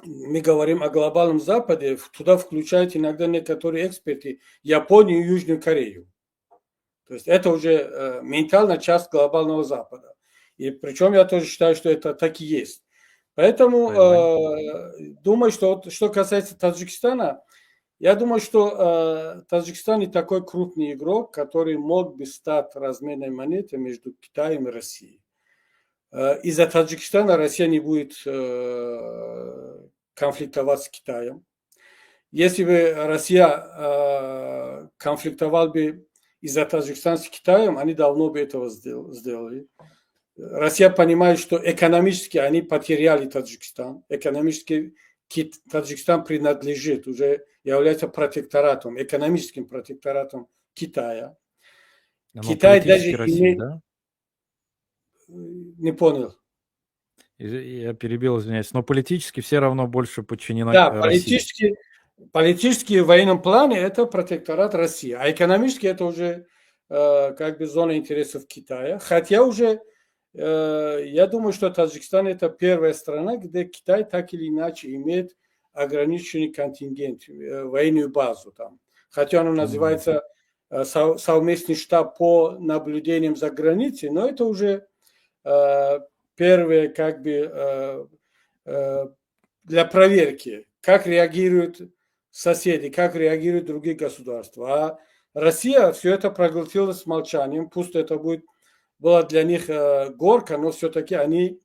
мы говорим о глобальном Западе, туда включают иногда некоторые эксперты Японию и Южную Корею. То есть это уже ментально часть глобального Запада. И причем я тоже считаю, что это так и есть. Поэтому думаю, что что касается Таджикистана, я думаю, что Таджикистан не такой крупный игрок, который мог бы стать разменной монетой между Китаем и Россией. Из-за Таджикистана Россия не будет конфликтовать с Китаем. Если бы Россия конфликтовала бы из-за Таджикистана с Китаем, они давно бы этого сделали. Россия понимает, что экономически они потеряли Таджикистан. Экономически Таджикистан принадлежит, уже является протекторатом, экономическим протекторатом Китая. Но Китай даже политически России, имеет... да? Не понял. Я перебил, извиняюсь. Но политически все равно больше подчинена Да, России. политически в военном плане это протекторат России, а экономически это уже как бы зона интересов Китая. Хотя уже я думаю, что Таджикистан это первая страна, где Китай так или иначе имеет ограниченный контингент, военную базу там. Хотя оно называется совместный штаб по наблюдениям за границей, но это уже первые как бы для проверки, как реагируют соседи, как реагируют другие государства. А Россия все это проглотила с молчанием, пусть это была для них горка, но все-таки они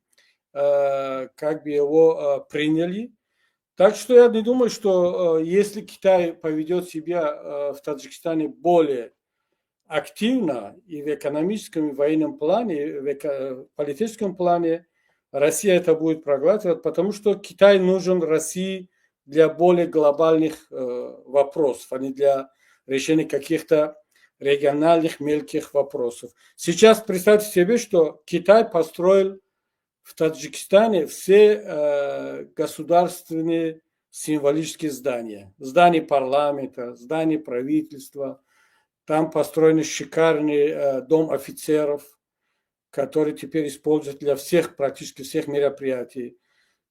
как бы его приняли. Так что я не думаю, что если Китай поведет себя в Таджикистане более активно и в экономическом, и в военном плане, и в политическом плане, Россия это будет проглатывать, потому что Китай нужен России для более глобальных вопросов, а не для решения каких-то региональных мелких вопросов. Сейчас представьте себе, что Китай построил в Таджикистане все государственные символические здания. Здание парламента, здание правительства. Там построен шикарный дом офицеров, который теперь используют для всех, практически всех мероприятий.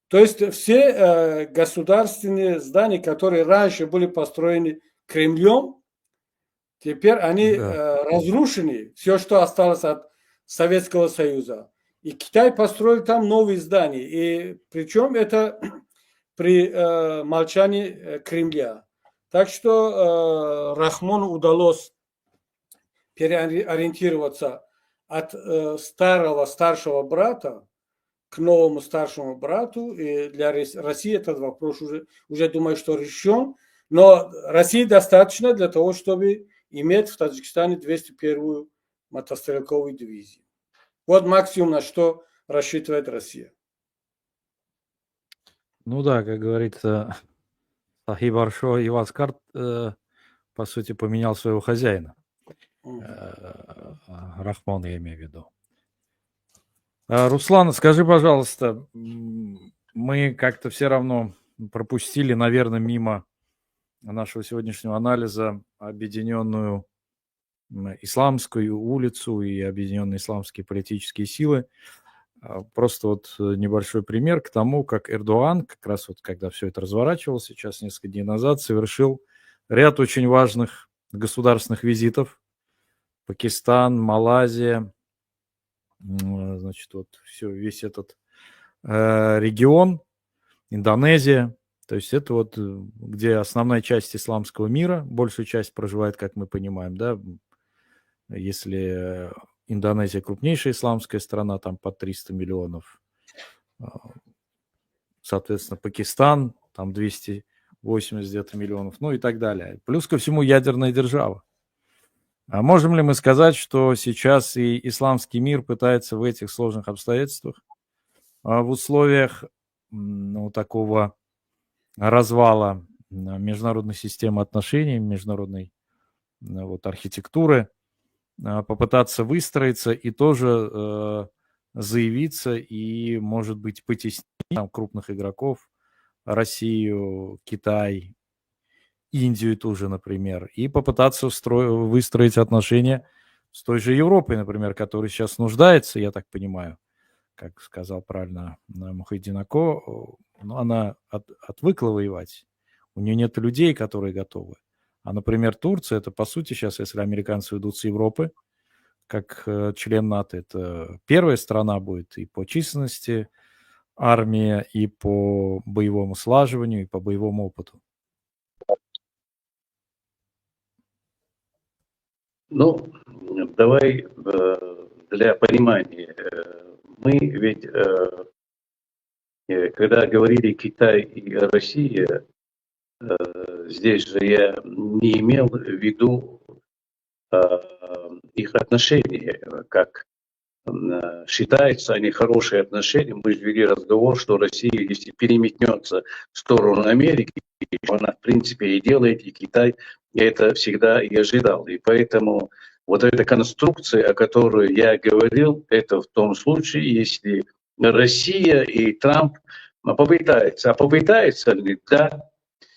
То есть все государственные здания, которые раньше были построены Кремлем, теперь они разрушены. Все, что осталось от Советского Союза. И Китай построил там новые здания. И причем это при молчании Кремля. Так что Рахмону удалось переориентироваться от старшего брата к новому старшему брату. И для России этот вопрос уже думаю, что решен. Но России достаточно для того, чтобы иметь в Таджикистане 201-ю мотострелковую дивизию. Вот максимум, на что рассчитывает Россия. Ну да, как говорится, Сахиб Аршо Иваскар, по сути, поменял своего хозяина. Рахмон, я имею в виду. Руслан, скажи, пожалуйста, мы как-то все равно пропустили, наверное, мимо нашего сегодняшнего анализа объединенную исламскую улицу и объединенные исламские политические силы. Просто вот небольшой пример к тому, как Эрдоган, как раз вот когда все это разворачивалось сейчас, несколько дней назад, совершил ряд очень важных государственных визитов. Пакистан, Малайзия, значит, вот весь этот регион, Индонезия. То есть это вот где основная часть исламского мира, большую часть проживает, как мы понимаем, да, если Индонезия крупнейшая исламская страна, там под 300 миллионов, соответственно, Пакистан, там 280 где-то миллионов, ну и так далее. Плюс ко всему ядерная держава. А можем ли мы сказать, что сейчас и исламский мир пытается в этих сложных обстоятельствах, в условиях такого развала международной системы отношений, международной вот, архитектуры, попытаться выстроиться и тоже заявиться и, может быть, потеснить там крупных игроков, Россию, Китай, Индию тоже, например, и попытаться выстроить отношения с той же Европой, например, которая сейчас нуждается, я так понимаю, как сказал правильно Мухиддин Ако, ну, она отвыкла воевать. У нее нет людей, которые готовы. А, например, Турция, это, по сути, сейчас, если американцы уйдут с Европы, как член НАТО, это первая страна будет и по численности армии, и по боевому слаживанию, и по боевому опыту. Ну, давай для понимания. Мы ведь, когда говорили Китай и Россия, здесь же я не имел в виду их отношения, как считаются они хорошие отношения. Мы же вели разговор, что Россия, если переметнется в сторону Америки, она, в принципе, и делает, и Китай это всегда и ожидал. И поэтому вот эта конструкция, о которой я говорил, это в том случае, если Россия и Трамп попытаются. А попытается ли? Да.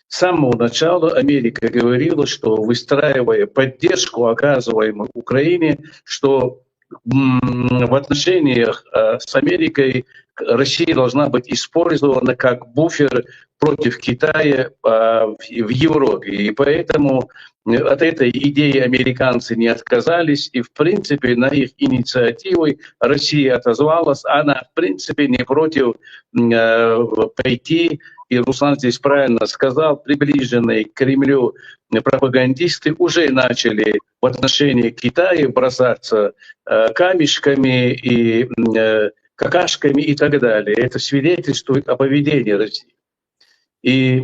С самого начала Америка говорила, что выстраивая поддержку, оказываемую Украине, что в отношениях с Америкой Россия должна быть использована как буфер против Китая в Европе. И поэтому от этой идеи американцы не отказались. И, в принципе, на их инициативы Россия отозвалась. Она, в принципе, не против пойти. И Руслан здесь правильно сказал, приближенные к Кремлю пропагандисты уже начали в отношении Китая бросаться камешками и какашками и так далее. Это свидетельствует о поведении России. И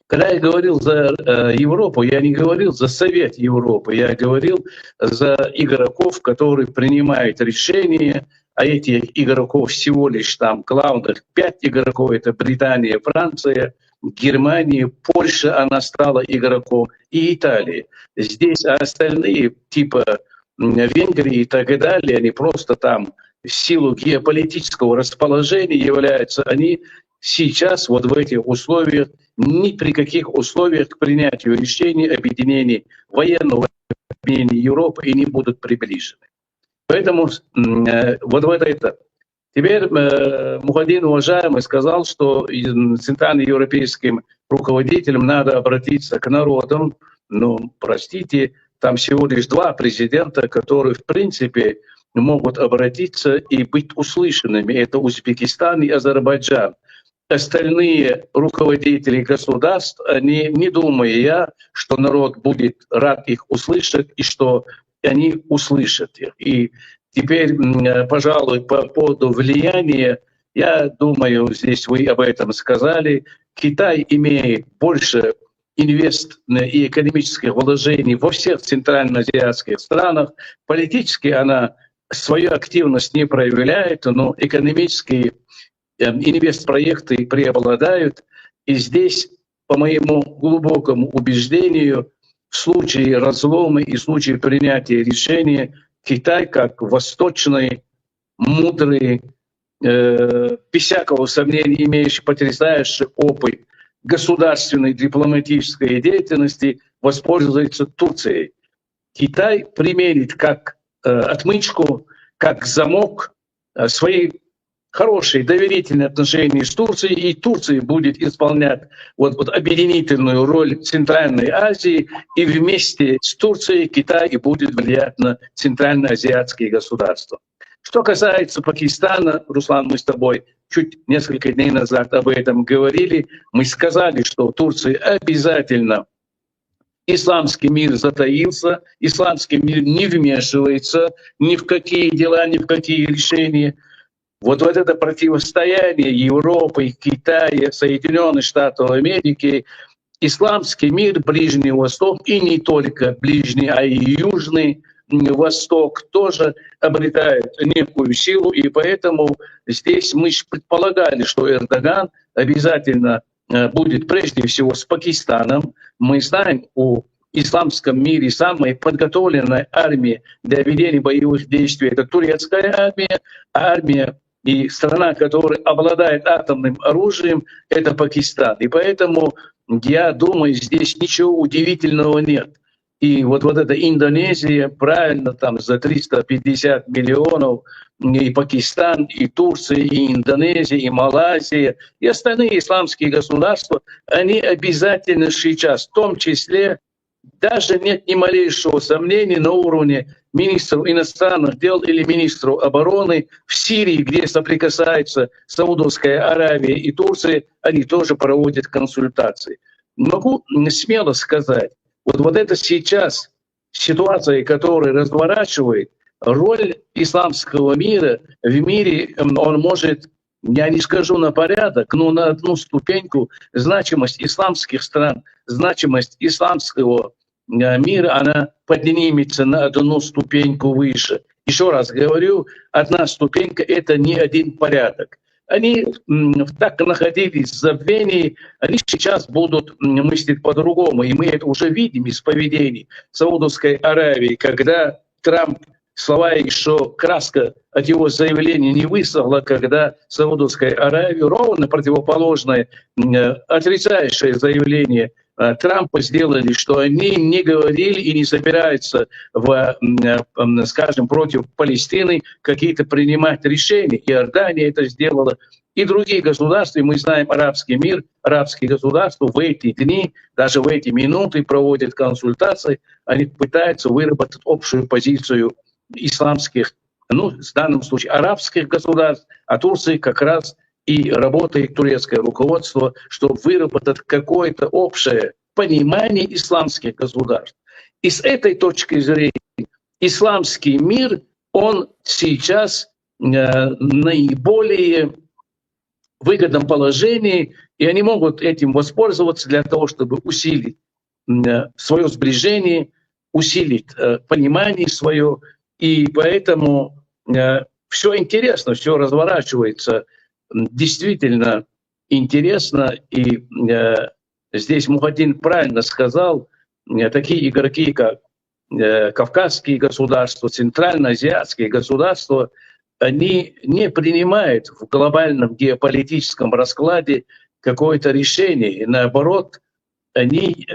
когда я говорил за Европу, я не говорил за Совет Европы, я говорил за игроков, которые принимают решения, а этих игроков всего лишь там главных 5 игроков, это Британия, Франция, Германия, Польша, она стала игроком, и Италия. Здесь остальные, типа Венгрии и так далее, они просто там в силу геополитического расположения являются, они сейчас вот в этих условиях, ни при каких условиях к принятию решений объединений военного объединения Европы и не будут приближены. Поэтому вот это. Теперь Мухиддин, уважаемый, сказал, что центральноевропейским руководителям надо обратиться к народам. Ну, простите, там всего лишь 2 президента, которые, в принципе, могут обратиться и быть услышанными. Это Узбекистан и Азербайджан. Остальные руководители государств, они, не думаю я, что народ будет рад их услышать и что они услышат их. И теперь, пожалуй, по поводу влияния, я думаю, здесь вы об этом сказали, Китай имеет больше инвест и экономических вложений во всех центральноазиатских странах. Политически она свою активность не проявляет, но экономические инвестпроекты преобладают. И здесь, по моему глубокому убеждению, в случае разлома и в случае принятия решения Китай, как восточный, мудрый, без всякого сомнения имеющий потрясающий опыт государственной дипломатической деятельности, воспользуется Турцией. Китай применит как отмычку, как замок свои хорошие доверительные отношения с Турцией, и Турция будет исполнять вот объединительную роль Центральной Азии, и вместе с Турцией Китай и будет влиять на центральноазиатские государства. Что касается Пакистана, Руслан, мы с тобой чуть несколько дней назад об этом говорили, мы сказали, что Турция обязательно, исламский мир затаился, исламский мир не вмешивается ни в какие дела, ни в какие решения. Вот это противостояние Европы, Китая, Соединенных Штатов Америки, исламский мир, Ближний Восток, и не только Ближний, а и Южный Восток тоже обретает некую силу, и поэтому здесь мы предполагали, что Эрдоган обязательно будет прежде всего с Пакистаном. Мы знаем о исламском мире самая подготовленная армия для ведения боевых действий — это турецкая армия, армия и страна, которая обладает атомным оружием, это Пакистан. И поэтому, я думаю, здесь ничего удивительного нет. И вот эта Индонезия, правильно, там за 350 миллионов, и Пакистан, и Турция, и Индонезия, и Малайзия, и остальные исламские государства, они обязательно сейчас, в том числе, даже нет ни малейшего сомнения на уровне министров иностранных дел или министров обороны в Сирии, где соприкасается Саудовская Аравия и Турция, они тоже проводят консультации. Могу смело сказать, вот это сейчас ситуация, которая разворачивает роль исламского мира в мире, он может, я не скажу на порядок, но на одну ступеньку значимость исламских стран, значимость исламского мира, она поднимется на одну ступеньку выше. Еще раз говорю, одна ступенька — это не один порядок. Они так находились в забвении, они сейчас будут мыслить по-другому. И мы это уже видим из поведения Саудовской Аравии, когда Трамп, слова еще краска от его заявления не высохла, когда Саудовская Аравия ровно противоположное, отрицающее заявление Трампа сделали, что они не говорили и не собираются, скажем, против Палестины какие-то принимать решения. Иордания это сделала, и другие государства. И мы знаем, арабский мир, арабские государства в эти дни, даже в эти минуты проводят консультации, они пытаются выработать общую позицию исламских, в данном случае арабских государств, а Турции как раз и работает турецкое руководство, чтобы выработать какое-то общее понимание исламских государств. И с этой точки зрения исламский мир, он сейчас наиболее выгодном положении, и они могут этим воспользоваться для того, чтобы усилить свое сближение, усилить понимание свое. И поэтому все интересно, все разворачивается действительно интересно. И здесь Мухаддин правильно сказал, такие игроки, как кавказские государства, центральноазиатские государства, они не принимают в глобальном геополитическом раскладе какое-то решение. И наоборот, они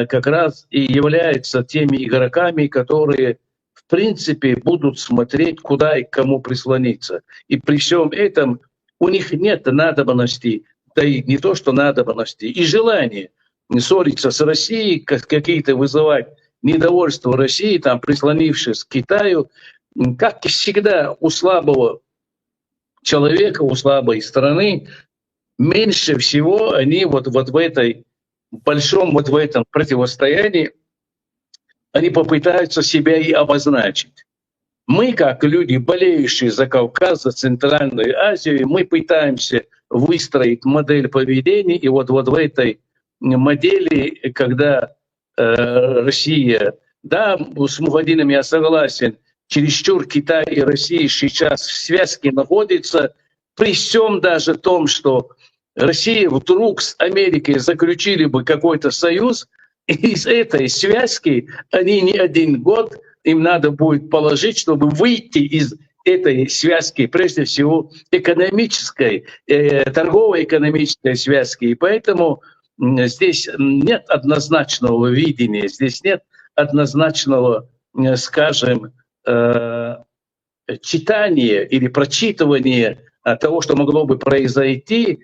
как раз и являются теми игроками, которые в принципе будут смотреть, куда и к кому прислониться. И при всем этом у них нет надобности, да и не то, что надобности, и желания ссориться с Россией, какие-то вызывать недовольство России, там, прислонившись к Китаю. Как и всегда, у слабого человека, у слабой страны меньше всего они вот в этой большом, в этом противостоянии, они попытаются себя и обозначить. Мы, как люди, болеющие за Кавказ, за Центральную Азию, мы пытаемся выстроить модель поведения, и вот в этой модели, когда Россия, да, с Мухаддином я согласен, чересчур Китай и Россия сейчас в связке находятся, при всем даже том, что Россия вдруг с Америкой заключили бы какой-то союз, и из этой связки они не один год им надо будет положить, чтобы выйти из этой связки, прежде всего экономической, торгово-экономической связки. И поэтому здесь нет однозначного видения, здесь нет однозначного, скажем, читания или прочитывания того, что могло бы произойти.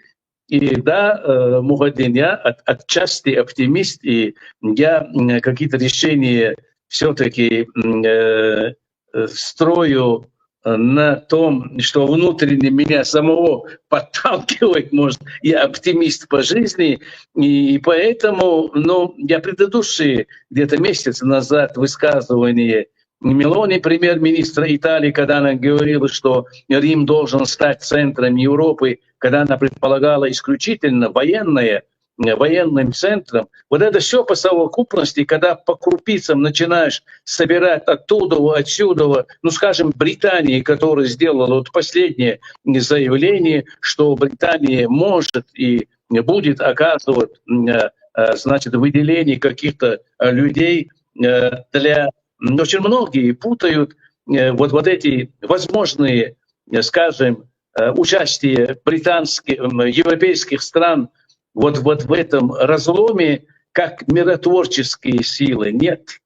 И да, Мухаддин, я отчасти оптимист, и я какие-то решения все-таки строю на том, что внутренне меня самого подталкивает, может, я оптимист по жизни, и поэтому, я предыдущие где-то месяц назад высказывание Мелони, премьер-министра Италии, когда она говорила, что Рим должен стать центром Европы, когда она предполагала исключительно военным центром. Вот это все по совокупности, когда по крупицам начинаешь собирать оттуда, отсюда, скажем, Британии, которая сделала вот последнее заявление, что Британия может и будет оказывать, выделение каких-то людей для... Очень многие путают вот эти возможные, скажем, участие британских, европейских стран вот в этом разломе как миротворческие силы. Нет.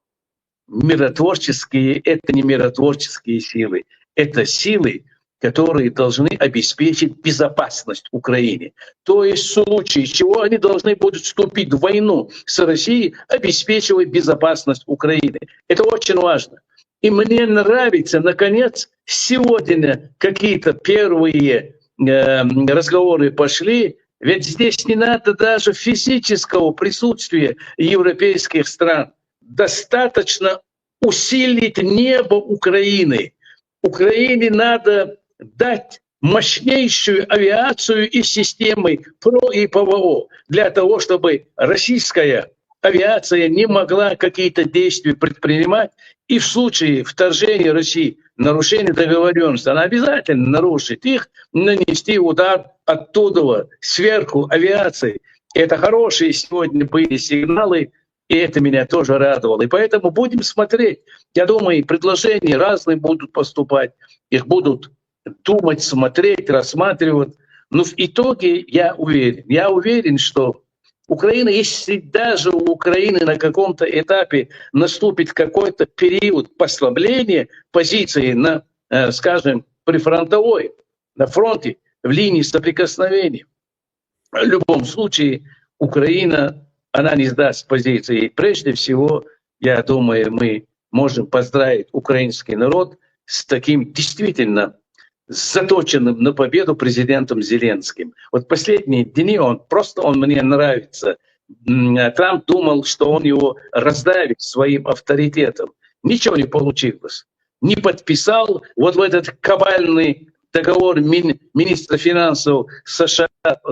миротворческие, это не миротворческие силы, это силы, которые должны обеспечить безопасность Украине. То есть в случае чего они должны будут вступить в войну с Россией, обеспечивая безопасность Украины. Это очень важно. И мне нравится, наконец, сегодня какие-то первые разговоры пошли, ведь здесь не надо даже физического присутствия европейских стран. Достаточно усилить небо Украины. Украине надо дать мощнейшую авиацию и системы ПРО и ПВО для того, чтобы российская авиация не могла какие-то действия предпринимать. И в случае вторжения России, нарушения договоренности, она обязательно нарушит их, нанести удар оттуда, сверху авиации. Это хорошие сегодня были сигналы, и это меня тоже радовало. И поэтому будем смотреть. Я думаю, предложения разные будут поступать, их будут думать, смотреть, рассматривать. Но в итоге я уверен, что Украина, если даже у Украины на каком-то этапе наступит какой-то период послабления позиции на, скажем, прифронтовой, на фронте, в линии соприкосновения, в любом случае Украина, она не сдаст позиции. И прежде всего, я думаю, мы можем поздравить украинский народ с таким действительно заточенным на победу президентом Зеленским. Вот последние дни он мне нравится. Трамп думал, что он его раздавит своим авторитетом. Ничего не получилось. Не подписал вот в этот кабальный договор министра финансов США,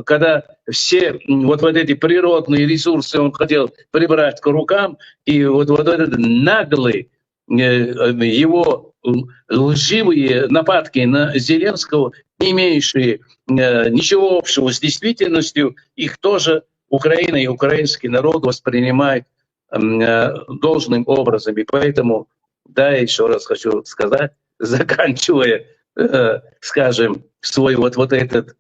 когда все вот эти природные ресурсы он хотел прибрать к рукам, и вот этот наглый его лживые нападки на Зеленского, не имеющие ничего общего с действительностью, их тоже Украина и украинский народ воспринимает должным образом. И поэтому, да, еще раз хочу сказать, заканчивая, скажем, свой вот этот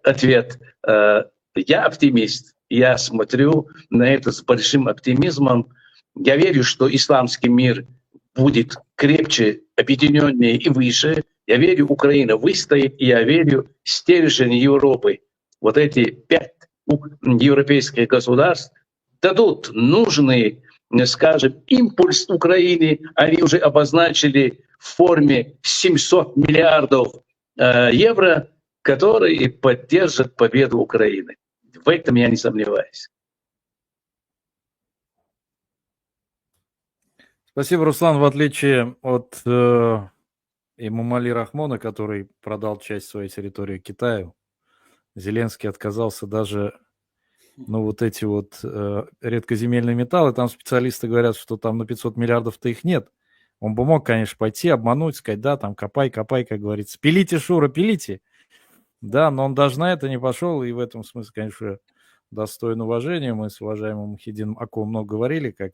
ответ, я оптимист, я смотрю на это с большим оптимизмом. Я верю, что исламский мир будет крепче, объединеннее и выше. Я верю, Украина выстоит, и я верю, стержень Европы, вот эти 5 европейских государств дадут нужный, скажем, импульс Украине. Они уже обозначили в форме 700 миллиардов евро, которые поддержат победу Украины. В этом я не сомневаюсь. Спасибо, Руслан. В отличие от Эмомали Рахмона, который продал часть своей территории Китаю, Зеленский отказался даже, вот эти вот редкоземельные металлы. Там специалисты говорят, что там на 500 миллиардов-то их нет. Он бы мог, конечно, пойти, обмануть, сказать, да, там копай, как говорится. Пилите, Шура, пилите. Да, но он даже на это не пошел, и в этом смысле, конечно, достоин уважения. Мы с уважаемым Мухиддином Аковым много говорили, как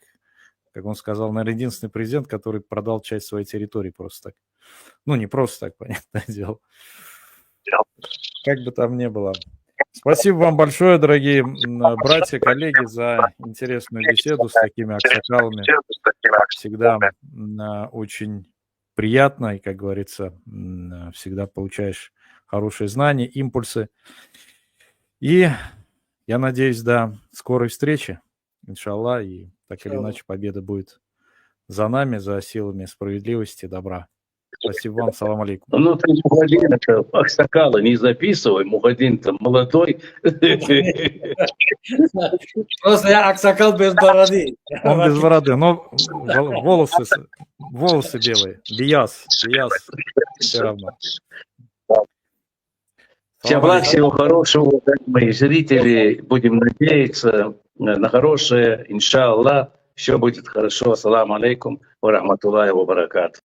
он сказал, наверное, единственный президент, который продал часть своей территории просто так. Ну, не просто так, понятное дело. Как бы там ни было. Спасибо вам большое, дорогие братья, коллеги, за интересную беседу с такими аксакалами. Всегда очень приятно, и, как говорится, всегда получаешь хорошие знания, импульсы. И я надеюсь, до скорой встречи, иншаллах, и так или иначе победа будет за нами, за силами справедливости и добра. Спасибо вам, салам алейкум. Ну, ты Мухаддин, аксакала не записывай, Мухаддин-то молодой. Просто я аксакал без бороды. Он без бороды, но волосы белые. Бияс, все равно. Всем благ, всего хорошего, мои зрители. Будем надеяться на хорошее. Иншаллах, все будет хорошо. Ассаламу алейкум ва рахматуллахи ва баракату.